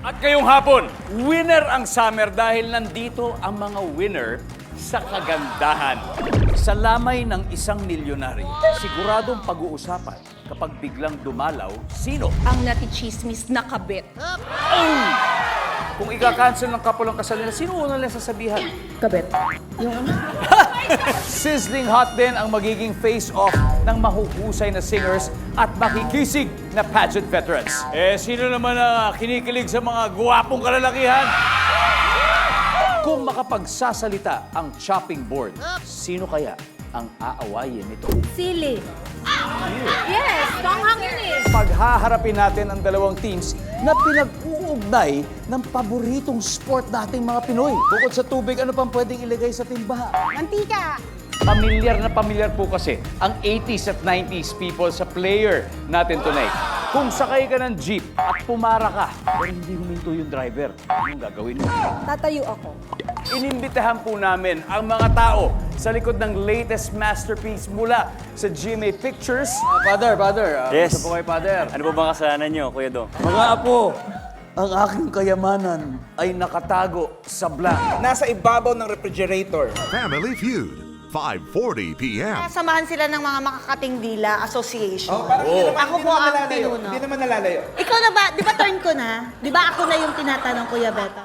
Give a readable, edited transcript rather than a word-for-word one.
At ngayong hapon, winner ang summer dahil nandito ang mga winner sa kagandahan. Sa lamay ng isang milyonaryo, siguradong pag-uusapan kapag biglang dumalaw, sino? Ang natichismis na kabit. Kung ika-cancel ng couple ang kasal nila, sino una nila sasabihan? Kabit? Yung ano? Sizzling hot din ang magiging face-off ng mahuhusay na singers at makikisig na pageant veterans. Sino naman ang kinikilig sa mga guwapong kalalakihan? Kung makapagsasalita ang chopping board, sino kaya ang aawayin nito? Sili. Yes, panghang yun eh. Paghaharapin natin ang dalawang teams na pinag-uugnay ng paboritong sport nating mga Pinoy. Bukod sa tubig, ano pang pwedeng ilagay sa timba? Mantika. Pamilyar na pamilyar po kasi ang 80s at 90s people sa player natin tonight. Kung sakay ka ng jeep at pumara ka, pero hindi huminto yung driver, anong gagawin mo? Tatayo ako. Inimbitahan po namin ang mga tao sa likod ng latest masterpiece mula sa GMA Pictures. Father, Yes. gusto po kayo, Father? Ano po bang kasalanan nyo, Kuya Dong? Mga apo, ang aking kayamanan ay nakatago sa blank. Nasa ibabaw ng refrigerator. Family Feud, 5:40 p.m. Samahan sila ng mga makakating dila association. Parang Ako hindi po naman ang nalalayo. pinuno. Hindi naman nalalayo. Ikaw na ba? Di ba turn ko na? Di ba ako na yung tinatanong, Kuya Beto?